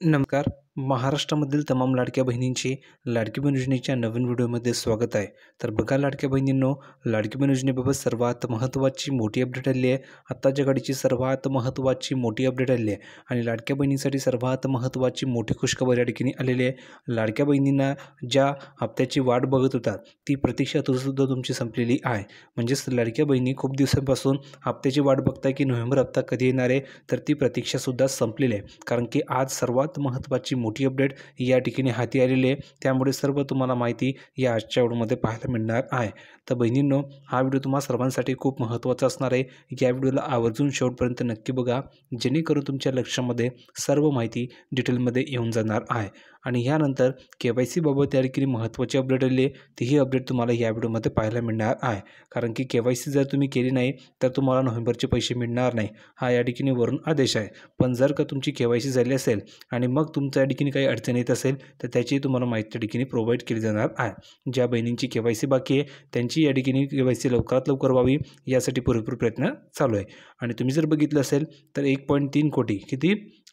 नमस्कार. महाराष्ट्रामधील तमाम लाडक्या बहिणींची लाडकी बहीण योजनेच्या नवीन व्हिडिओमध्ये स्वागत आहे. तर बघा लाडक्या बहिणींनो, लाडकी बहीण योजनेबाबत सर्वात महत्त्वाची मोठी अपडेट आली आहे. आत्ताच्या घडीची सर्वात महत्त्वाची मोठी अपडेट आली आहे आणि लाडक्या बहिणींसाठी सर्वात महत्त्वाची मोठी खुशखबर या ठिकाणी आलेली आहे. लाडक्या बहिणींना ज्या हप्त्याची वाट बघत होतात ती प्रतीक्षा सुद्धा तुमची संपलेली आहे. म्हणजेच लाडक्या बहिणी खूप दिवसांपासून हप्त्याची वाट बघताय की नोव्हेंबर हप्ता कधी येणार आहे, तर ती प्रतीक्षासुद्धा संपलेली आहे. कारण की आज सर्वात महत्त्वाची मोठी अपडेट या ठिकाणी हाती आलेली आहे. त्यामुळे सर्व तुम्हाला माहिती या आजच्या व्हिडिओमध्ये पाहायला मिळणार आहे. तर बहिणींनो, हा व्हिडिओ तुम्हा सर्वांसाठी खूप महत्त्वाचा असणार आहे. या व्हिडिओला आवर्जून शेवटपर्यंत नक्की बघा, जेणेकरून तुमच्या लक्षामध्ये सर्व माहिती डिटेलमध्ये येऊन जाणार आहे. आणि ह्यानंतर KYC बाबत या ठिकाणी महत्त्वाची अपडेट आली आहे. तीही अपडेट तुम्हाला या व्हिडिओमध्ये पाहायला मिळणार आहे. कारण की KYC जर तुम्ही केली नाही तर तुम्हाला नोव्हेंबरचे पैसे मिळणार नाही, हा या ठिकाणी वरून आदेश आहे. पण जर का तुमची KYC झाली असेल आणि मग तुमच्या या ठिकाणी काही अडचण येत असेल तर त्याची तुम्हाला माहिती त्या ठिकाणी प्रोव्हाइड केली जाणार आहे. ज्या बहिणींची KYC बाकी आहे त्यांची या ठिकाणी KYC लवकरात लवकर व्हावी यासाठी पुरेपूर प्रयत्न चालू आहे. आणि तुम्ही जर बघितलं असेल तर 1.3 कोटी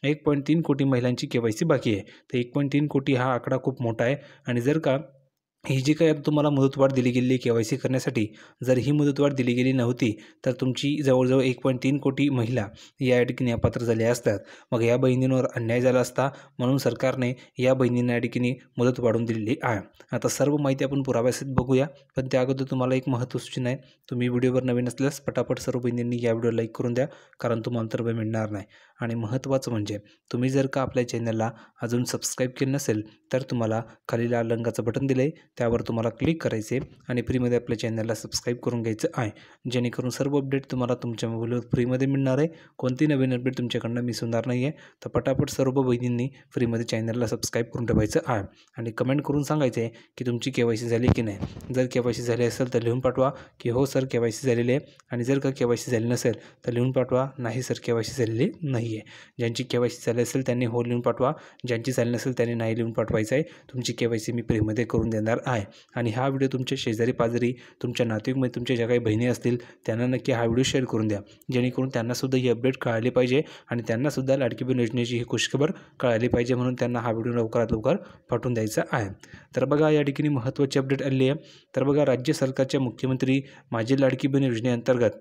1.3 कोटी महिलांची KYC बाकी आहे. तर 1.3 कोटी हा आकडा खूप मोठा आहे. आणि जर का ही जी काही आता तुम्हाला मुदतवाढ दिली गेली KYC करण्यासाठी, जर ही मुदतवाढ दिली गेली नव्हती तर तुमची जवळजवळ 1.3 कोटी महिला या ठिकाणी अपात्र झाल्या असतात. मग या बहिणींवर अन्याय झाला असता, म्हणून सरकारने या बहिणींना या ठिकाणी मुदत वाढवून दिलेली आहे. आता सर्व माहिती आपण पुराव्यासहित बघूया, पण त्या अगोदर तुम्हाला एक महत्त्वाची सूचना आहे. तुम्ही व्हिडिओवर नवीन असल्यास पटापट सर्व बहिणींनी या व्हिडिओ लाईक करून द्या, कारण तुम्हाला तर वेळ मिळणार नाही. आणि महत्त्वाचं म्हणजे तुम्ही जर का आपल्या चॅनलला अजून सबस्क्राईब केलं नसेल तर तुम्हाला खाली लाल रंगाचं बटन दिलं आहे, त्यावर तुम्हाला क्लिक करायचे आणि फ्रीमध्ये आपल्या चॅनलला सबस्क्राईब करून घ्यायचं आहे. जेणेकरून सर्व अपडेट तुम्हाला तुमच्या मोबाईलवर फ्रीमध्ये मिळणार आहे. कोणती नवीन अपडेट तुमच्याकडनं मिस होणार नाही आहे. तर पटापट सर्व बहिणींनी फ्रीमध्ये चॅनलला सबस्क्राईब करून ठेवायचं आहे. आणि कमेंट करून सांगायचं आहे की तुमची KYC झाली की नाही. जर KYC झाली असेल तर लिहून पाठवा की हो सर KYC झालेली आहे, आणि जर का KYC झाली नसेल तर लिहून पाठवा नाही सर KYC झालेली नाही आहे. ज्यांची KYC झाली असेल त्यांनी हो लिहून पाठवा, ज्यांची झाली नसेल त्यांनी नाही लिहून पाठवायचं आहे. तुमची KYC मी फ्रीमध्ये करून देणार आहे. आणि हा व्हिडिओ तुमच्या शेजारी पाजारी तुमच्या नातेवाईकमध्ये तुमच्या ज्या काही बहिणी असतील त्यांना नक्की हा व्हिडिओ शेअर करून द्या, जेणेकरून त्यांनासुद्धा ही अपडेट कळाली पाहिजे आणि त्यांनासुद्धा लाडकी बहीण योजनेची ही खुशखबर कळाली पाहिजे, म्हणून त्यांना हा व्हिडिओ लवकरात लवकर पाठवून द्यायचा आहे. तर बघा या ठिकाणी महत्त्वाची अपडेट आली आहे. तर बघा, राज्य सरकारच्या मुख्यमंत्री माझी लाडकी बहीण योजनेअंतर्गत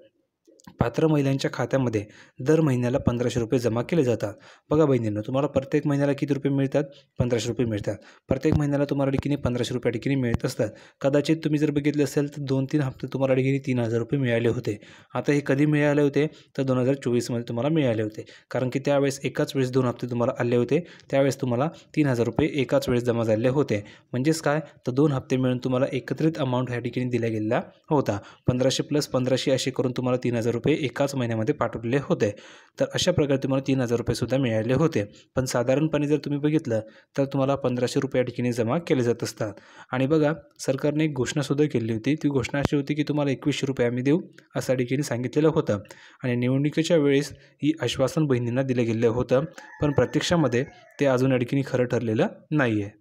पात्र महिलांच्या खात्यामध्ये दर महिन्याला 1500 रुपये जमा केले जातात. बघा बहिणींनो, तुम्हाला प्रत्येक महिन्याला किती रुपये मिळतात? 1500 रुपये मिळतात. प्रत्येक महिन्याला तुम्हाला ठिकाणी 1500 रुपये ठिकाणी मिळत असतात. कदाचित तुम्ही जर बघितलं असेल तर 2-3 हप्ते तुम्हाला ठिकाणी 3000 रुपये मिळाले होते. आता हे कधी मिळाले होते? तर 2024मध्ये तुम्हाला मिळाले होते. कारण की त्यावेळेस एकाच वेळेस 2 हप्ते तुम्हाला आले होते. त्यावेळेस तुम्हाला 3000 रुपये एकाच वेळेस जमा झाले होते. म्हणजेच काय, तर 2 हप्ते मिळून तुम्हाला एकत्रित अमाऊंट ह्या ठिकाणी दिला गेलेला होता. 1500 + 1500 असे करून तुम्हाला 3000 रुपये एकाच महिन्यामध्ये पाठवलेले होते. तर अशा प्रकारे तुम्हाला 3000 रुपये सुद्धा मिळाले होते. पण साधारणपणे जर तुम्ही बघितलं तर तुम्हाला 1500 रुपये या ठिकाणी जमा केले जात असतात. आणि बघा, सरकारने एक घोषणासुद्धा केली होती. ती घोषणा अशी होती की तुम्हाला 2100 रुपये आम्ही देऊ, असं ठिकाणी सांगितलेलं होतं. आणि निवडणुकीच्या वेळेस ही आश्वासन बहिणींना दिलं गेलं होतं, पण प्रत्यक्षामध्ये ते अजून या ठिकाणी खरं ठरलेलं नाही आहे.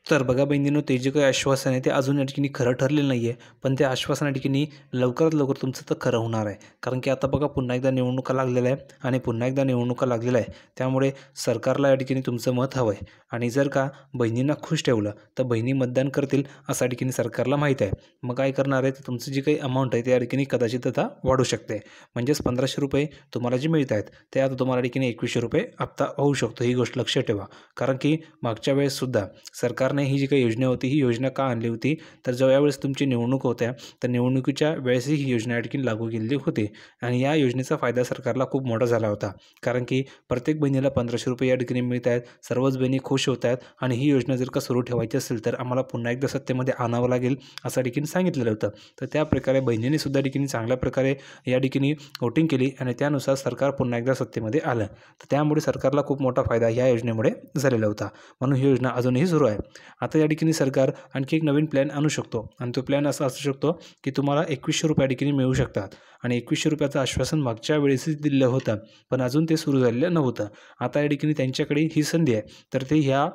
तर बघा बहिणींनो, ते जे काही आश्वासन आहे ते अजून या ठिकाणी खरं ठरलेलं नाही आहे, पण त्या आश्वासना ठिकाणी लवकरात लवकर तुमचं तर खरं होणार आहे. कारण की आता बघा, पुन्हा एकदा निवडणुका लागलेल्या आहे आणि पुन्हा एकदा निवडणुका लागलेल्या आहे. त्यामुळे सरकारला या ठिकाणी तुमचं मत हवं आहे. आणि जर का बहिणींना खुश ठेवलं तर बहिणी मतदान करतील असं ठिकाणी सरकारला माहीत आहे. मग काय करणार आहे, तर तुमचं जी काही अमाऊंट आहे त्या ठिकाणी कदाचित आता वाढू शकते. म्हणजेच 1500 रुपये तुम्हाला जे मिळत आहेत ते आता तुम्हाला ठिकाणी 2100 रुपये हप्ता होऊ शकतो. ही गोष्ट लक्षात ठेवा. कारण की मागच्या वेळेससुद्धा सरकारने ही जी काही योजना होती ही योजना का आणली होती, तर ज्यावेळेस तुमची निवडणूक होत्या तर निवडणुकीच्या वेळेसही ही योजना या ठिकाणी लागू केलेली होती. आणि या योजनेचा फायदा सरकारला खूप मोठा झाला होता. कारण की प्रत्येक बहिणीला 1500 रुपये या ठिकाणी मिळत आहेत, सर्वच बहिणी खुश होत आहेत. आणि ही योजना जर का सुरू ठेवायची असेल तर आम्हाला पुन्हा एकदा सत्तेमध्ये आणावं लागेल असं ठिकाणी सांगितलेलं होतं. तर त्या प्रकारे बहिणींनी सुद्धा ठिकाणी चांगल्या प्रकारे या ठिकाणी वोटिंग केली आणि त्यानुसार सरकार पुन्हा एकदा सत्तेमध्ये आलं. तर त्यामुळे सरकारला खूप मोठा फायदा ह्या योजनेमुळे झालेला होता. म्हणून ही योजना अजूनही सुरू आहे. आता या ठिकाणी सरकार आणखी एक नवीन प्लॅन आणू शकतो आणि तो प्लॅन असा असू शकतो की तुम्हाला 2100 रुपये ठिकाणी मिळू शकतात. आणि 2100 रुपयाचं आश्वासन मागच्या वेळेसच दिलं होतं, पण अजून ते सुरू झालेलं नव्हतं. आता या ठिकाणी त्यांच्याकडे ही संधी आहे, तर ते ह्या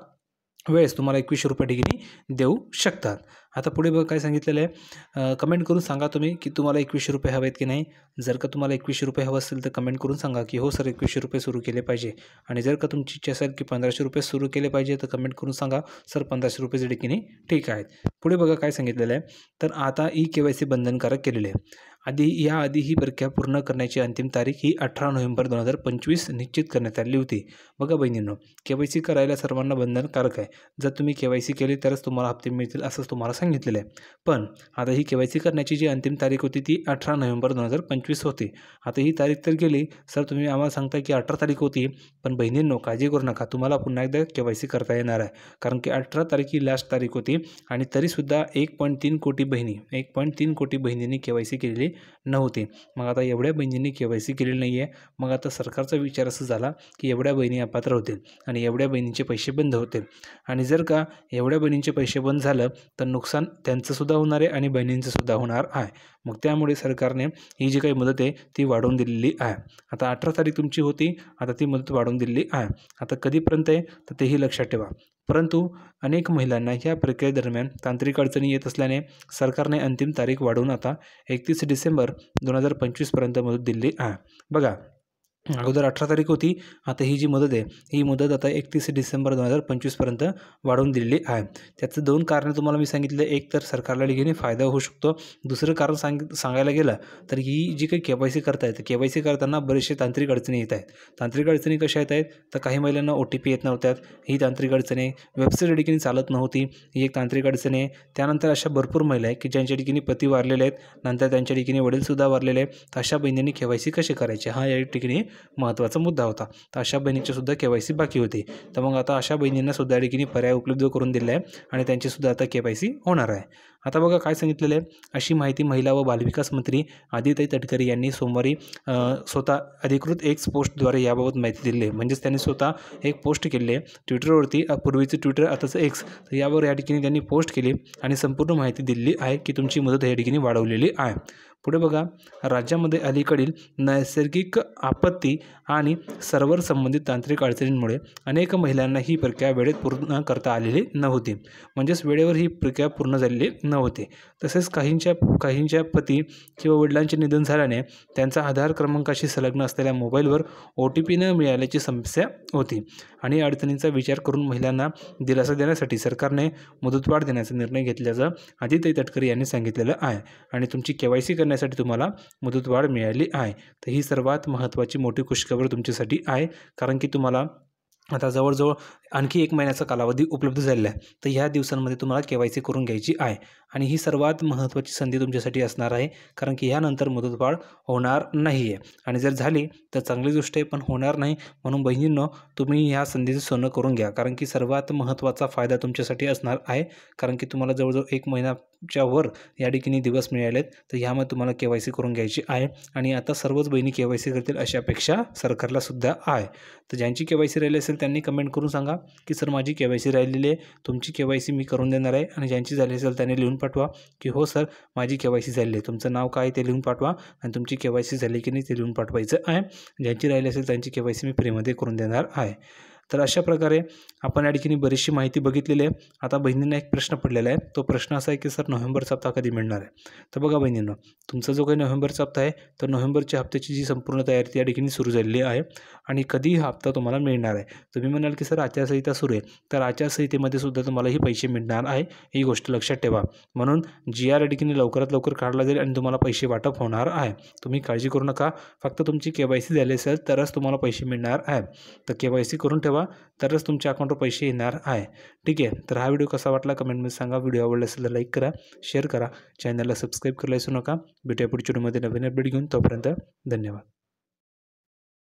वेळेस तुम्हाला 2100 रुपये ठिकाणी देऊ शकतात. आता पुढे बघा काय सांगितलेलं आहे, कमेंट करून सांगा तुम्ही की तुम्हाला 2100 रुपये हवे आहेत की नाही. जर का तुम्हाला 2100 रुपये हवं असेल तर कमेंट करून सांगा की हो सर 2100 रुपये सुरू केले पाहिजे. आणि जर का तुमची इच्छा असेल की 1500 रुपये सुरू केले पाहिजे तर कमेंट करून सांगा सर 1500 रुपये ठिकाणी ठीक आहेत. पुढे बघा काय सांगितलेलं आहे, तर आता KYC बंधनकारक केलेले आहे. याआधी ही प्रक्रिया पूर्ण करण्याची अंतिम तारीख ही 18 नोव्हेंबर 2025 निश्चित करण्यात आली होती. बघा बहिणींनो, KYC करायला सर्वांना बंधनकारक आहे. जर तुम्ही KYC केली तरच तुम्हाला हप्ते मिळतील असंच तुम्हाला सांगितलेलं आहे. पण आता ही KYC करण्याची जी अंतिम तारीख होती ती 18 नोव्हेंबर 2025 होती. आता ही तारीख तर गेली. सर तुम्ही आम्हाला सांगताय की 18 तारीख होती, पण बहिणींनो काळजी करू नका, तुम्हाला पुन्हा एकदा KYC करता येणार आहे. कारण की 18 तारीख ही लास्ट तारीख होती आणि तरीसुद्धा 1.3 कोटी बहिणींनी KYC केलेली नव्हती. मग आता एवढ्या बहिणींनी KYC केलेली नाही आहे. मग आता सरकारचा विचार असा झाला की एवढ्या बहिणी अपात्र होतील आणि एवढ्या बहिणींचे पैसे बंद होतील. आणि जर का एवढ्या बहिणींचे पैसे बंद झालं तर नुकसान त्यांचंसुद्धा होणार आहे आणि बहिणींचंसुद्धा होणार आहे. मग त्यामुळे सरकारने ही जी काही मुदत आहे ती वाढवून दिलेली आहे. आता 18 तारीख तुमची होती, आता ती मुदत वाढवून दिलेली आहे. आता कधीपर्यंत आहे तर तेही लक्षात ठेवा. परंतु अनेक महिलांना ह्या प्रक्रियेदरम्यान तांत्रिक अडचणी येत असल्याने सरकारने अंतिम तारीख वाढवून आता 31 डिसेंबर 2025 पर्यंत मुदत दिली आहे. बघा अगोदर 18 तारीख होती, आता ही जी मुदत आहे ही मुदत आता 31 डिसेंबर 2025 पर्यंत वाढवून दिलेली आहे. त्याचं 2 कारणं तुम्हाला मी सांगितले. एक तर सरकारला ठिकाणी फायदा होऊ शकतो. दुसरं कारण सांगायला गेलं तर ही जी काही KYC करतायत, KYC करताना बरेचसे तांत्रिक अडचणी येत आहेत. तांत्रिक अडचणी कशा येत आहेत तर काही महिलांना OTP येत नव्हत्यात, ही तांत्रिक अडचण आहे. वेबसाईट ठिकाणी चालत नव्हती, ही एक तांत्रिक अडचण आहे. त्यानंतर अशा भरपूर महिला आहेत की ज्यांच्या ठिकाणी पती वारलेले आहेत, नंतर त्यांच्या ठिकाणी वडीलसुद्धा वारलेले आहेत. तर अशा बहिणींनी KYC कसे करायचे हा या ठिकाणी महत्त्वाचा मुद्दा होता. तर अशा बहिणींचीसुद्धा KYC बाकी होती. तर मग आता अशा बहिणींना सुद्धा या ठिकाणी पर्याय उपलब्ध करून दिला आहे आणि त्यांचीसुद्धा आता KYC होणार आहे. आता बघा काय सांगितलेलं आहे, अशी माहिती महिला व बालविकास मंत्री आदिताई तटकरे यांनी सोमवारी स्वतः अधिकृत X पोस्टद्वारे याबाबत माहिती दिली आहे. म्हणजेच त्यांनी स्वतः एक पोस्ट केली आहे ट्विटरवरती. पूर्वीचं ट्विटर आताचं X, तर यावर या ठिकाणी त्यांनी पोस्ट केली आणि संपूर्ण माहिती दिलेली आहे की तुमची मुदत या ठिकाणी वाढवलेली आहे. पुढे बघा, राज्यामध्ये अलीकडील नैसर्गिक आपत्ती आणि सर्व्हर संबंधित तांत्रिक अडचणींमुळे अनेक महिलांना ही प्रक्रिया वेळेत पूर्ण करता आलेली नव्हती. म्हणजेच वेळेवर ही प्रक्रिया पूर्ण झालेली नव्हती. तसेच काहींच्या पती किंवा वडिलांचे निधन झाल्याने त्यांचा आधार क्रमांकाशी संलग्न असलेल्या मोबाईलवर OTP न मिळाल्याची समस्या होती. आणि अडचणींचा विचार करून महिलांना दिलासा देण्यासाठी सरकारने मुदतवाढ देण्याचा निर्णय घेतल्याचं आदिताई तटकरे यांनी सांगितलेलं आहे. आणि तुमची KYC करण्यासाठी तुम्हाला मुदतवाढ मिळाली आहे. तर ही सर्वात महत्त्वाची मोठी खुशखबर तुमच्यासाठी आहे. कारण की तुम्हाला आता जवळजवळ आणखी 1 महिन्याचा कालावधी उपलब्ध झालेला आहे. तर ह्या दिवसांमध्ये तुम्हाला KYC करून घ्यायची आहे आणि ही सर्वात महत्त्वाची संधी तुमच्यासाठी असणार आहे. कारण की यानंतर मुदतवाढ होणार नाही आहे आणि जर झाली तर चांगली गोष्ट आहे, पण होणार नाही. म्हणून बहिणींनो, तुम्ही ह्या संधीचं सोनं करून घ्या. कारण की सर्वात महत्त्वाचा फायदा तुमच्यासाठी असणार आहे. कारण की तुम्हाला जवळजवळ 1 महिन्याच्या वर या ठिकाणी दिवस मिळालेत. तर ह्यामध्ये तुम्हाला KYC करून घ्यायची आहे आणि आता सर्वच बहिणी KYC करतील अशी अपेक्षा सरकारलासुद्धा आहे. तर ज्यांची KYC राहिली असेल त्यांनी कमेंट करून सांगा की सर माझी KYC राहिलेली आहे, तुमची KYC मी करून देणार आहे. आणि ज्यांची झाली असेल त्यांनी लिहून पाठवा की हो सर माझी KYC झाली आहे. तुमचं नाव काय ते लिहून पाठवा आणि तुमची KYC झाली की नाही ते लिहून पाठवायचं आहे. ज्यांची राहिली असेल त्यांची KYC मी फ्रीमध्ये करून देणार आहे. तर अशा प्रकारे आपण या ठिकाणी बरीचशी माहिती बघितलेली आहे. आता बहिणींना एक प्रश्न पडलेला आहे. तो प्रश्न असा आहे की सर नोव्हेंबरचा हप्ता कधी मिळणार आहे. तर बघा बहिणींनो, तुमचा जो काही नोव्हेंबरचा हप्ता आहे तर नोव्हेंबरच्या हप्त्याची जी संपूर्ण तयारी त्या ठिकाणी सुरू झालेली आहे आणि कधी हा हप्ता तुम्हाला मिळणार आहे. तुम्ही म्हणाल की सर आचारसंहिता सुरू आहे, तर आचारसंहितेमध्ये सुद्धा तुम्हाला ही पैसे मिळणार आहे, ही गोष्ट लक्षात ठेवा. म्हणून GR या ठिकाणी लवकरात लवकर काढला जाईल आणि तुम्हाला पैसे वाटप होणार आहे. तुम्ही काळजी करू नका. फक्त तुमची KYC झाली असेल तरच तुम्हाला पैसे मिळणार आहे. तर KYC करून ठेवा, तरच तुमच्या अकाउंटवर पैसे येणार आहे. ठीक आहे. तर हा व्हिडिओ कसा वाटला कमेंटमध्ये सांगा. व्हिडिओ आवडला असेल तर लाईक करा, शेअर करा, चॅनलला सबस्क्राईब करायला विसरू नका. भेटूया पुढच्या व्हिडिओमध्ये नवीन अपडेट घेऊन. तोपर्यंत धन्यवाद.